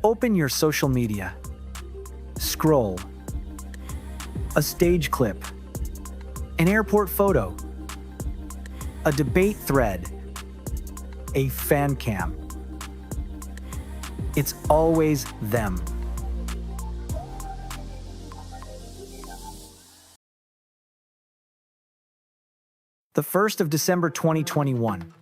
Open your social media. Scroll. A stage clip. An airport photo. A debate thread. A fan cam. It's always them. The 1st of December 2021.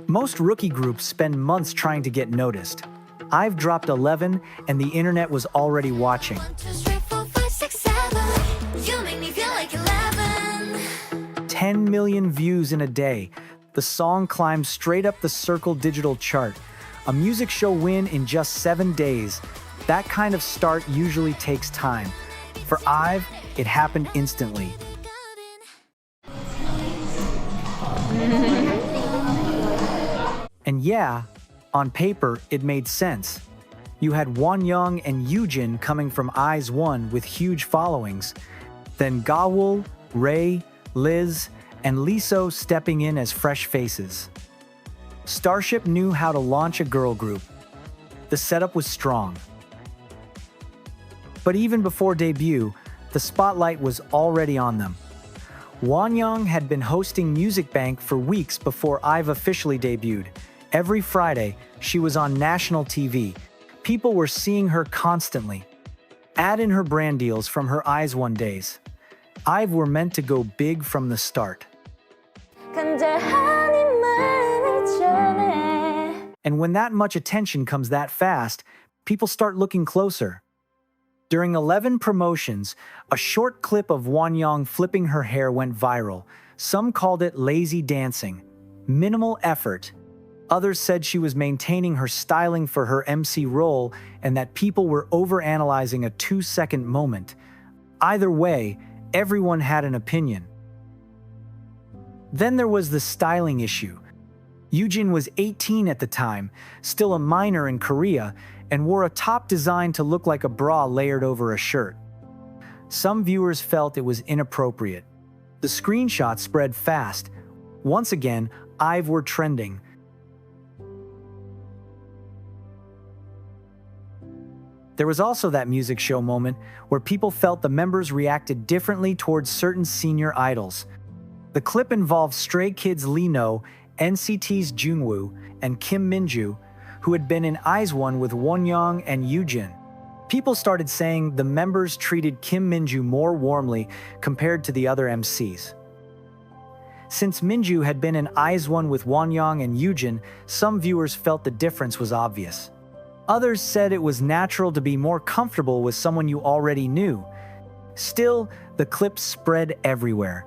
Most rookie groups spend months trying to get noticed. IVE dropped 11 and the internet was already watching. 10 million views in a day. The song climbed straight up the Circle digital chart. A music show win in just 7 days. That kind of start usually takes time. For IVE, it happened instantly. And yeah, on paper, it made sense. You had Wonyoung and Yujin coming from IZ*ONE with huge followings. Then Gaeul, Ray, Liz, and Leeseo stepping in as fresh faces. Starship knew how to launch a girl group. The setup was strong. But even before debut, the spotlight was already on them. Wonyoung had been hosting Music Bank for weeks before IVE officially debuted. Every Friday, she was on national TV. People were seeing her constantly. Add in her brand deals from her IZ*ONE days. IVE were meant to go big from the start. And when that much attention comes that fast, people start looking closer. During 11 promotions, a short clip of Wonyoung flipping her hair went viral. Some called it lazy dancing, minimal effort. Others said she was maintaining her styling for her MC role and that people were overanalyzing a 2-second moment. Either way, everyone had an opinion. Then there was the styling issue. Yujin was 18 at the time, still a minor in Korea, and wore a top designed to look like a bra layered over a shirt. Some viewers felt it was inappropriate. The screenshots spread fast. Once again, IVE were trending. There was also that music show moment where people felt the members reacted differently towards certain senior idols. The clip involved Stray Kids' Leeseo, NCT's Jungwoo, and Kim Minju, who had been in IZ*ONE with Wonyoung and Yujin. People started saying the members treated Kim Minju more warmly compared to the other MCs. Since Minju had been in IZ*ONE with Wonyoung and Yujin, some viewers felt the difference was obvious. Others said it was natural to be more comfortable with someone you already knew. Still, the clip spread everywhere.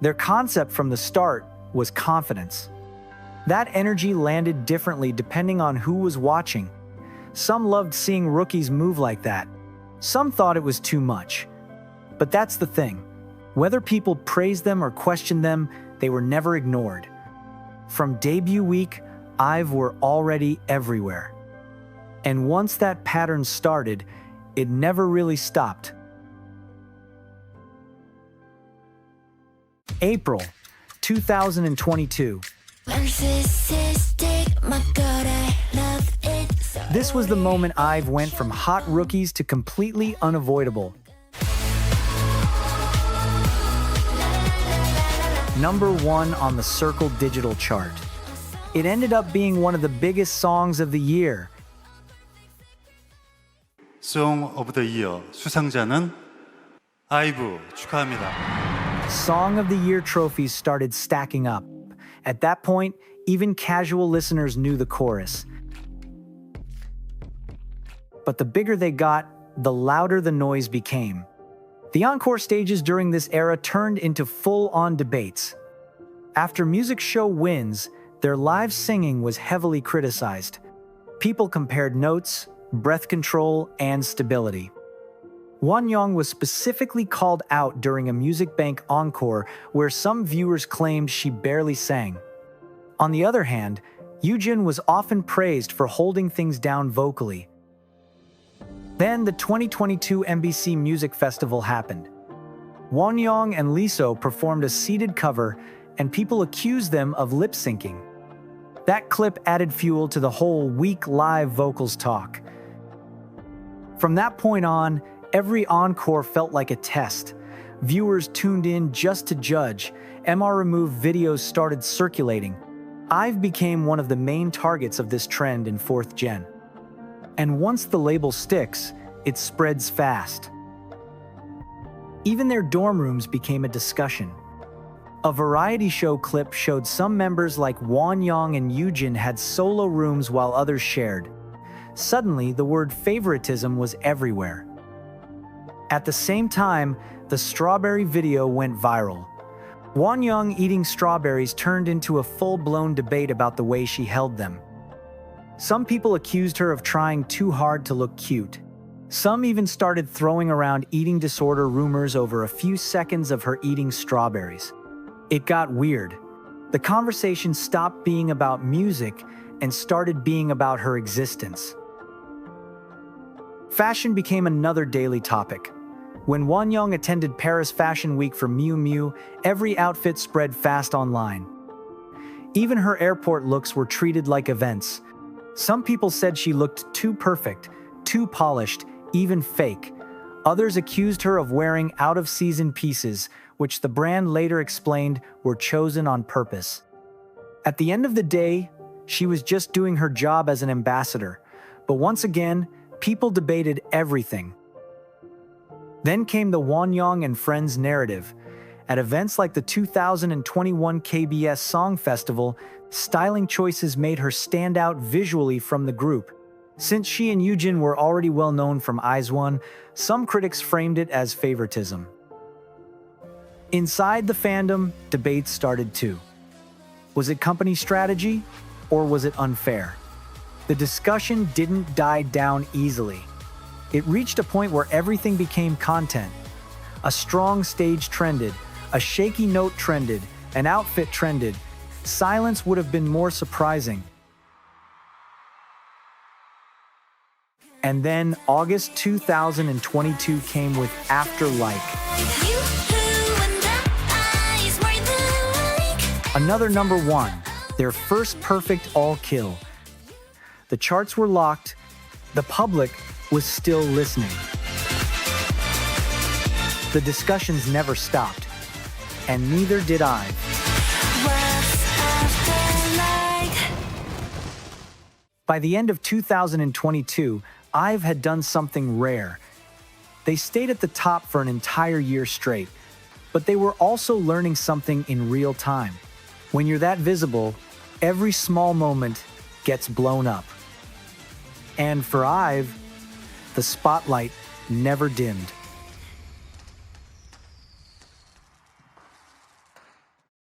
Their concept from the start was confidence. That energy landed differently depending on who was watching. Some loved seeing rookies move like that. Some thought it was too much. But that's the thing. Whether people praised them or questioned them, they were never ignored. From debut week, IVE were already everywhere. And once that pattern started, it never really stopped. April 2022. This was the moment IVE went from hot rookies to completely unavoidable. #1 on the Circle digital chart. It ended up being one of the biggest songs of the year. Song of the Year 수상자는 IVE 축하합니다. Song of the Year trophies started stacking up. At that point, even casual listeners knew the chorus. But the bigger they got, the louder the noise became. The encore stages during this era turned into full-on debates. After music show wins, their live singing was heavily criticized. People compared notes, breath control, and stability. Wonyoung was specifically called out during a Music Bank encore where some viewers claimed she barely sang. On the other hand, Yujin was often praised for holding things down vocally. Then the 2022 MBC Music Festival happened. Wonyoung and Leeseo performed a seated cover, and people accused them of lip-syncing. That clip added fuel to the whole weak live vocals talk. From that point on, every encore felt like a test. Viewers tuned in just to judge. MR removed videos started circulating. IVE became one of the main targets of this trend in 4th Gen. And once the label sticks, it spreads fast. Even their dorm rooms became a discussion. A variety show clip showed some members like Wonyoung and Yujin had solo rooms while others shared. Suddenly, the word favoritism was everywhere. At the same time, the strawberry video went viral. Wonyoung eating strawberries turned into a full-blown debate about the way she held them. Some people accused her of trying too hard to look cute. Some even started throwing around eating disorder rumors over a few seconds of her eating strawberries. It got weird. The conversation stopped being about music and started being about her existence. Fashion became another daily topic. When Wonyoung attended Paris Fashion Week for Miu Miu, every outfit spread fast online. Even her airport looks were treated like events. Some people said she looked too perfect, too polished, even fake. Others accused her of wearing out-of-season pieces, which the brand later explained were chosen on purpose. At the end of the day, she was just doing her job as an ambassador. But once again, people debated everything. Then came the Wonyoung and Friends narrative. At events like the 2021 KBS Song Festival, styling choices made her stand out visually from the group. Since she and Yujin were already well known from IZ*ONE, some critics framed it as favoritism. Inside the fandom, debates started too. Was it company strategy, or was it unfair? The discussion didn't die down easily. It reached a point where everything became content. A strong stage trended, a shaky note trended, an outfit trended. Silence would have been more surprising. And then August 2022 came with After Like. Another number one, their first perfect all-kill. The charts were locked, the public was still listening. The discussions never stopped, and neither did I. By the end of 2022, IVE had done something rare. They stayed at the top for an entire year straight, but they were also learning something in real time. When you're that visible, every small moment gets blown up. And for IVE, the spotlight never dimmed.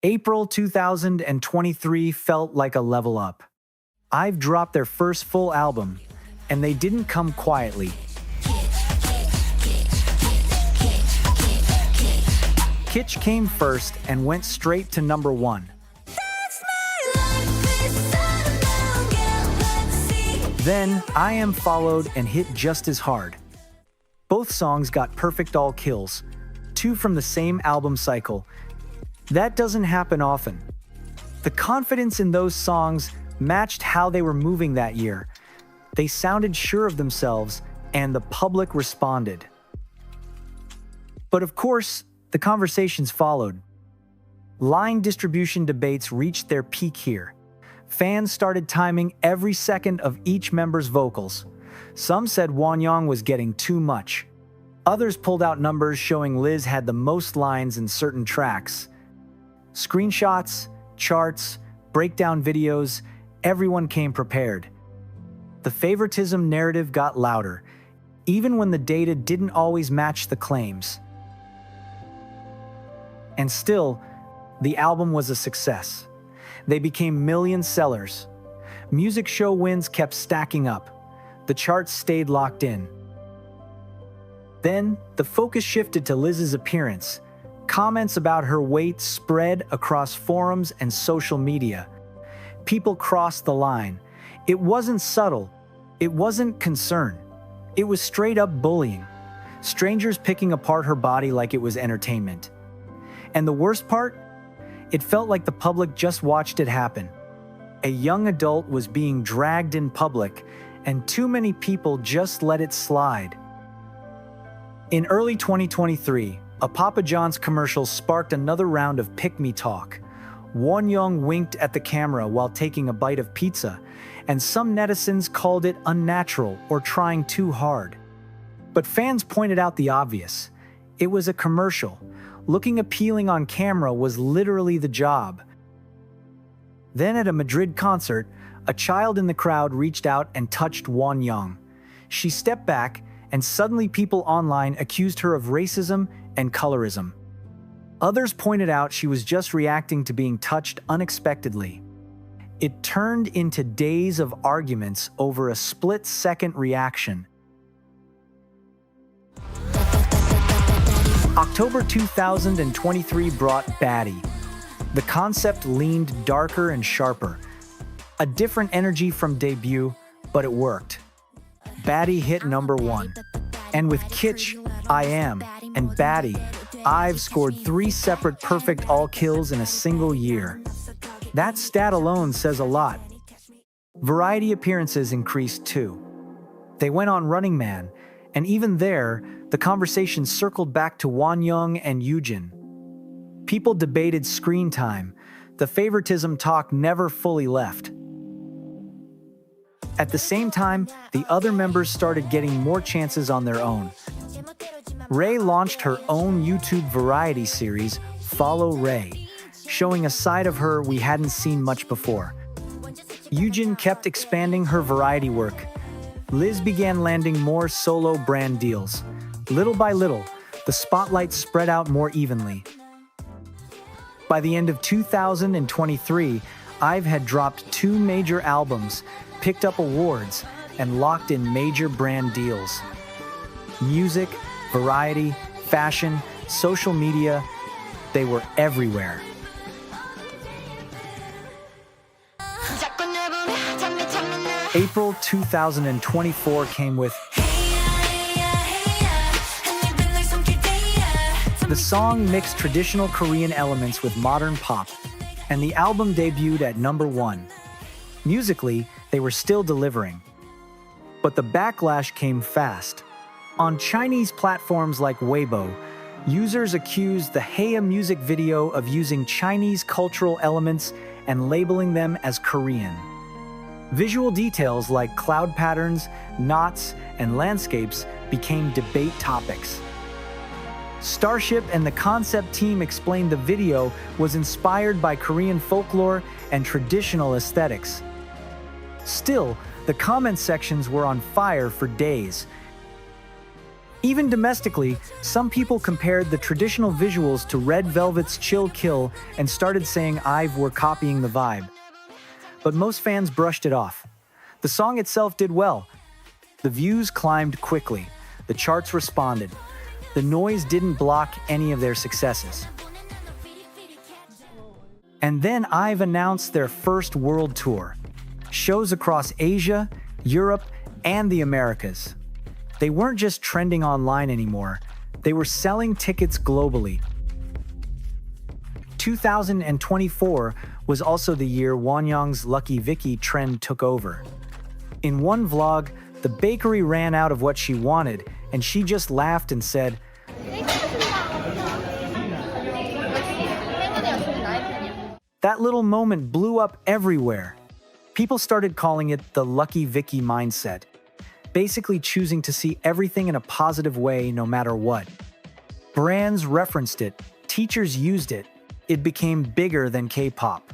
April 2023 felt like a level up. IVE dropped their first full album, and they didn't come quietly. Kitsch came first and went straight to number one. Then, AM followed and hit just as hard. Both songs got perfect all kills, two from the same album cycle. That doesn't happen often. The confidence in those songs matched how they were moving that year. They sounded sure of themselves, and the public responded. But of course, the conversations followed. Line distribution debates reached their peak here. Fans started timing every second of each member's vocals. Some said Wonyoung was getting too much. Others pulled out numbers showing Liz had the most lines in certain tracks. Screenshots, charts, breakdown videos, everyone came prepared. The favoritism narrative got louder, even when the data didn't always match the claims. And still, the album was a success. They became million sellers. Music show wins kept stacking up. The charts stayed locked in. Then, the focus shifted to Liz's appearance. Comments about her weight spread across forums and social media. People crossed the line. It wasn't subtle. It wasn't concern. It was straight up bullying. Strangers picking apart her body like it was entertainment. And the worst part? It felt like the public just watched it happen. A young adult was being dragged in public, and too many people just let it slide. In early 2023, a Papa John's commercial sparked another round of pick-me talk. Wonyoung winked at the camera while taking a bite of pizza, and some netizens called it unnatural or trying too hard. But fans pointed out the obvious. It was a commercial. Looking appealing on camera was literally the job. Then at a Madrid concert, a child in the crowd reached out and touched Wonyoung. She stepped back, and suddenly people online accused her of racism and colorism. Others pointed out she was just reacting to being touched unexpectedly. It turned into days of arguments over a split-second reaction. October 2023 brought BADDIE. The concept leaned darker and sharper. A different energy from debut, but it worked. BADDIE hit #1. And with Kitsch, AM, and BADDIE, IVE scored 3 separate perfect all kills in a single year. That stat alone says a lot. Variety appearances increased too. They went on Running Man, and even there, the conversation circled back to Wonyoung and Yujin. People debated screen time. The favoritism talk never fully left. At the same time, the other members started getting more chances on their own. Ray launched her own YouTube variety series, Follow Ray, showing a side of her we hadn't seen much before. Yujin kept expanding her variety work. Liz began landing more solo brand deals. Little by little, the spotlight spread out more evenly. By the end of 2023, IVE had dropped 2 major albums, picked up awards, and locked in major brand deals. Music, variety, fashion, social media, they were everywhere. April 2024 came with the song mixed traditional Korean elements with modern pop, and the album debuted at #1. Musically, they were still delivering. But the backlash came fast. On Chinese platforms like Weibo, users accused the HEYA music video of using Chinese cultural elements and labeling them as Korean. Visual details like cloud patterns, knots, and landscapes became debate topics. Starship and the concept team explained the video was inspired by Korean folklore and traditional aesthetics. Still, the comment sections were on fire for days. Even domestically, some people compared the traditional visuals to Red Velvet's Chill Kill and started saying IVE were copying the vibe. But most fans brushed it off. The song itself did well. The views climbed quickly. The charts responded. The noise didn't block any of their successes. And then IVE announced their first world tour. Shows across Asia, Europe, and the Americas. They weren't just trending online anymore. They were selling tickets globally. 2024 was also the year Wonyoung's Lucky Vicky trend took over. In one vlog, the bakery ran out of what she wanted, and she just laughed and said, that little moment blew up everywhere. People started calling it the Lucky Vicky mindset, basically choosing to see everything in a positive way no matter what. Brands referenced it, teachers used it, it became bigger than K-pop.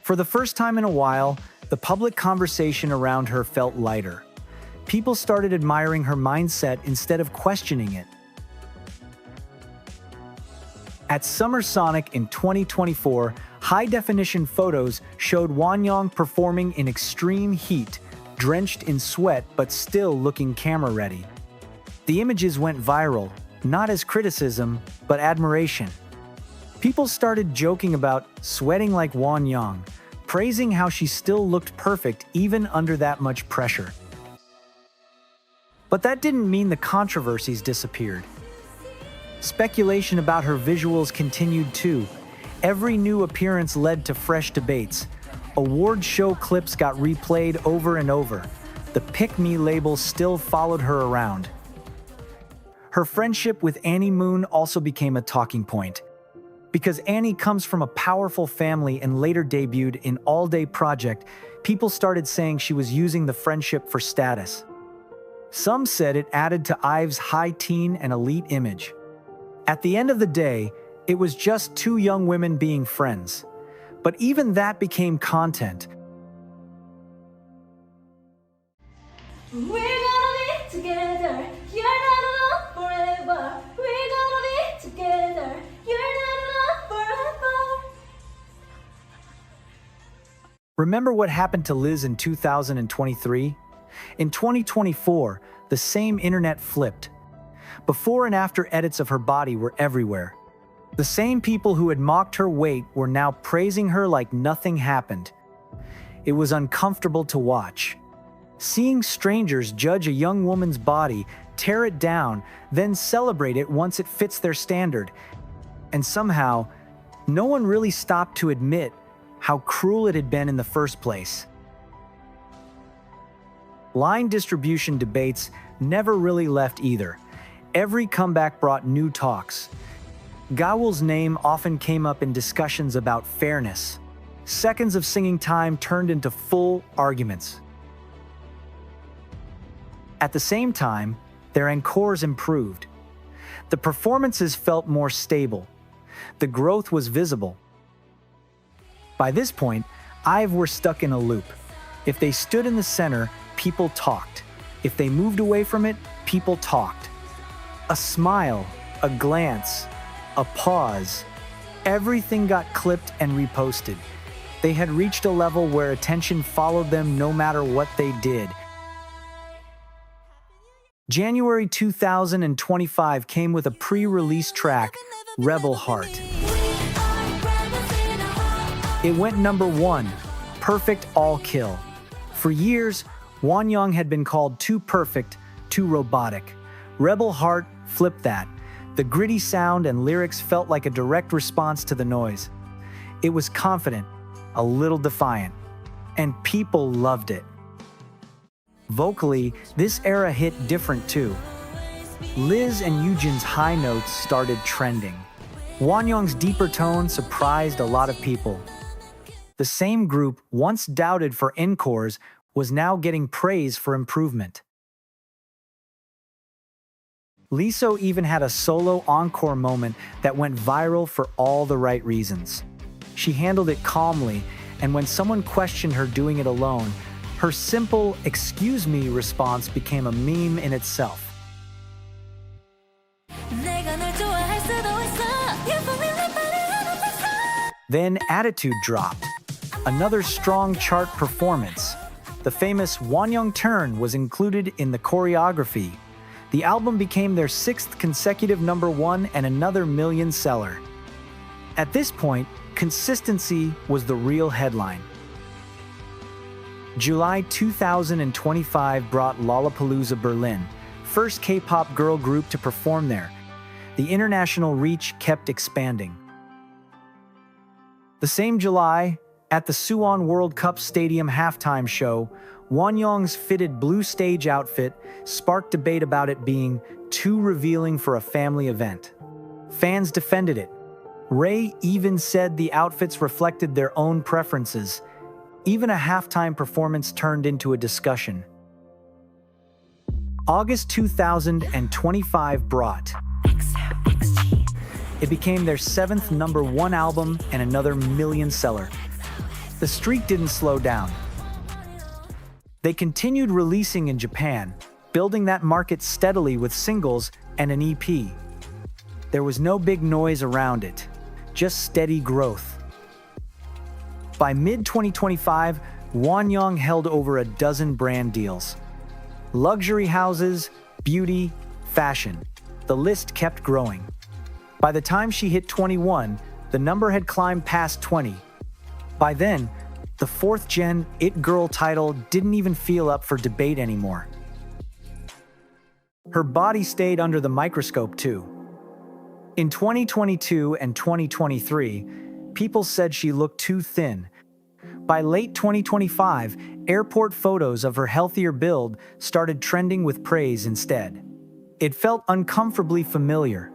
For the first time in a while, the public conversation around her felt lighter. People started admiring her mindset instead of questioning it. At Summer Sonic in 2024, high-definition photos showed Wonyoung performing in extreme heat, drenched in sweat but still looking camera-ready. The images went viral, not as criticism, but admiration. People started joking about sweating like Wonyoung, praising how she still looked perfect even under that much pressure. But that didn't mean the controversies disappeared. Speculation about her visuals continued too. Every new appearance led to fresh debates. Award show clips got replayed over and over. The Pick Me label still followed her around. Her friendship with Annie Moon also became a talking point. Because Annie comes from a powerful family and later debuted in All Day Project, people started saying she was using the friendship for status. Some said it added to IVE's high teen and elite image. At the end of the day, it was just two young women being friends. But even that became content. We're gonna be together, you're not alone forever. We're gonna be together, you're not alone forever. Remember what happened to Liz in 2023? In 2024, the same internet flipped. Before and after edits of her body were everywhere. The same people who had mocked her weight were now praising her like nothing happened. It was uncomfortable to watch. Seeing strangers judge a young woman's body, tear it down, then celebrate it once it fits their standard. And somehow, no one really stopped to admit how cruel it had been in the first place. Line distribution debates never really left either. Every comeback brought new talks. Gaeul's name often came up in discussions about fairness. Seconds of singing time turned into full arguments. At the same time, their encores improved. The performances felt more stable. The growth was visible. By this point, IVE were stuck in a loop. If they stood in the center, people talked. If they moved away from it, people talked. A smile, a glance, a pause. Everything got clipped and reposted. They had reached a level where attention followed them no matter what they did. January 2025 came with a pre-release track, Rebel Heart. It went #1, Perfect All Kill. For years, Wonyoung had been called too perfect, too robotic. Rebel Heart flipped that. The gritty sound and lyrics felt like a direct response to the noise. It was confident, a little defiant, and people loved it. Vocally, this era hit different too. Liz and Yujin's high notes started trending. Wonyoung's deeper tone surprised a lot of people. The same group once doubted for encores was now getting praise for improvement. Leeseo even had a solo encore moment that went viral for all the right reasons. She handled it calmly, and when someone questioned her doing it alone, her simple "excuse me" response became a meme in itself. Then Attitude dropped. Another strong chart performance. The famous Wonyoung turn was included in the choreography. The album became their 6th consecutive #1 and another million seller. At this point, consistency was the real headline. July 2025 brought Lollapalooza Berlin, first K-pop girl group to perform there. The international reach kept expanding. The same July, at the Suwon World Cup Stadium halftime show, Wonyoung's fitted blue stage outfit sparked debate about it being too revealing for a family event. Fans defended it. Ray even said the outfits reflected their own preferences. Even a halftime performance turned into a discussion. August 2025 brought. It became their 7th #1 album and another million seller. The streak didn't slow down. They continued releasing in Japan, building that market steadily with singles and an EP. There was no big noise around it, just steady growth. By mid-2025, Wonyoung held over a dozen brand deals. Luxury houses, beauty, fashion. The list kept growing. By the time she hit 21, the number had climbed past 20. By then, the 4th-gen It Girl title didn't even feel up for debate anymore. Her body stayed under the microscope too. In 2022 and 2023, people said she looked too thin. By late 2025, airport photos of her healthier build started trending with praise instead. It felt uncomfortably familiar.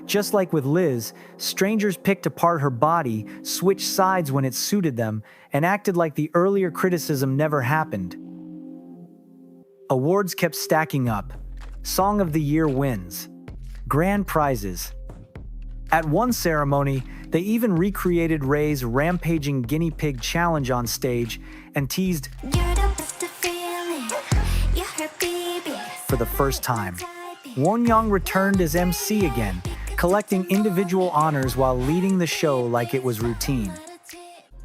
Just like with Liz, strangers picked apart her body, switched sides when it suited them, and acted like the earlier criticism never happened. Awards kept stacking up. Song of the Year wins. Grand prizes. At one ceremony, they even recreated Ray's rampaging guinea pig challenge on stage and teased for the first time. Wonyoung returned as MC again, collecting individual honors while leading the show like it was routine.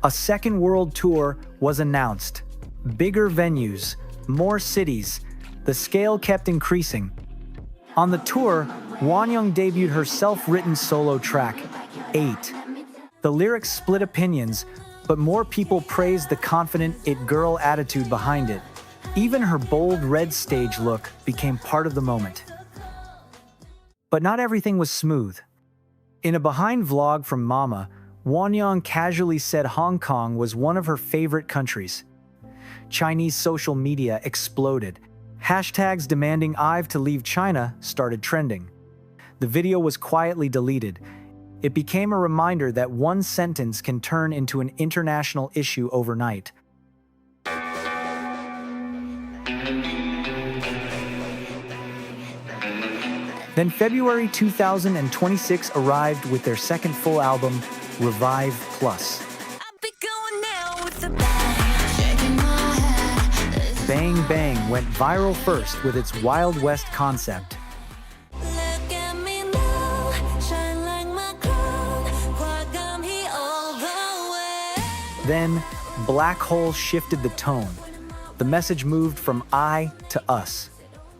A second world tour was announced. Bigger venues, more cities. The scale kept increasing. On the tour, Wonyoung debuted her self-written solo track, 8. The lyrics split opinions, but more people praised the confident it-girl attitude behind it. Even her bold red stage look became part of the moment. But not everything was smooth. In a behind vlog from Mama, Wonyoung casually said Hong Kong was one of her favorite countries. Chinese social media exploded. Hashtags demanding IVE to leave China started trending. The video was quietly deleted. It became a reminder that one sentence can turn into an international issue overnight. Then February 2026 arrived with their second full album, Revive Plus. Bang Bang went viral first with its Wild West concept. Then, Black Hole shifted the tone. The message moved from I to us.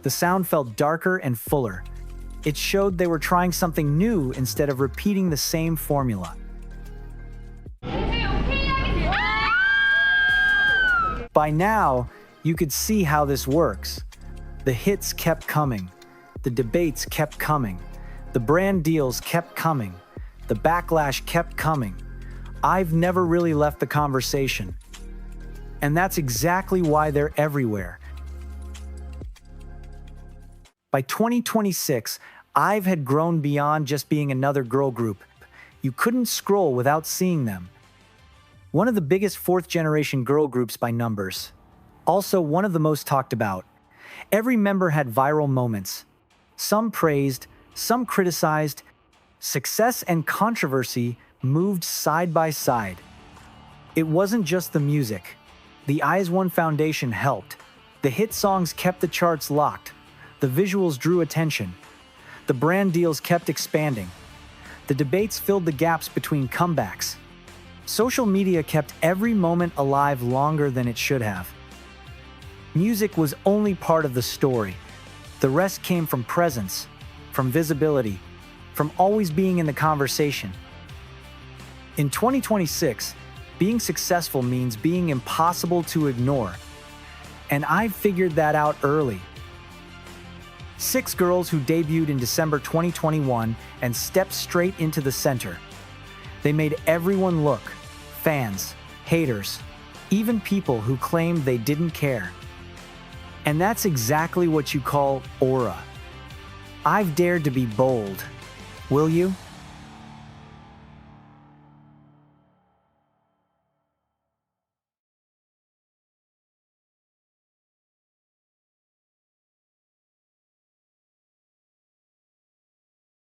The sound felt darker and fuller. It showed they were trying something new instead of repeating the same formula. By now, you could see how this works. The hits kept coming. The debates kept coming. The brand deals kept coming. The backlash kept coming. I've never really left the conversation. And that's exactly why they're everywhere. By 2026, IVE had grown beyond just being another girl group. You couldn't scroll without seeing them. One of the biggest fourth-generation girl groups by numbers. Also one of the most talked about. Every member had viral moments. Some praised, some criticized. Success and controversy moved side by side. It wasn't just the music. The IZ*ONE Foundation helped. The hit songs kept the charts locked. The visuals drew attention. The brand deals kept expanding. The debates filled the gaps between comebacks. Social media kept every moment alive longer than it should have. Music was only part of the story. The rest came from presence, from visibility, from always being in the conversation. In 2026, being successful means being impossible to ignore. And I figured that out early. 6 girls who debuted in December 2021 and stepped straight into the center. They made everyone look, fans, haters, even people who claimed they didn't care. And that's exactly what you call aura. I've dared to be bold. Will you?